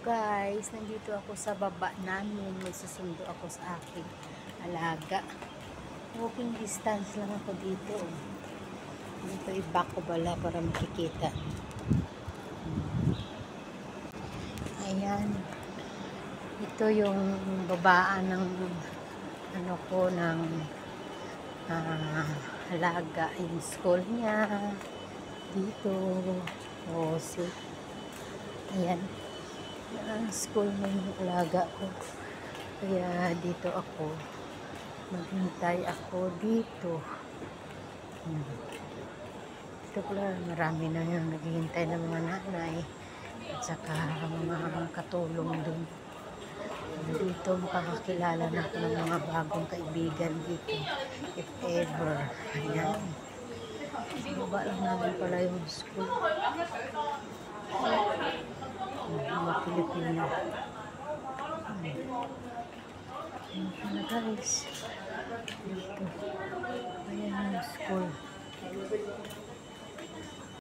guys, nandito ako sa baba namin. Magsusundo ako sa aking alaga. Walking distance lang ako dito. Dito i-back ko bala para makikita. Ayan. Ito yung babaan ng ano ko ng alaga. Yung school niya. Dito. O, see. Ayan. Ang school ng alaga ko. Kaya dito ako. Maghintay ako dito. Dito pala marami na yung naghihintay ng mga nanay. At saka mga katulong dun. Dito makakakilala na ako ng mga bagong kaibigan dito. If ever. Ayan. Baba lang namin pala yung school. Mga Pilipino. Ayan na guys. Dito.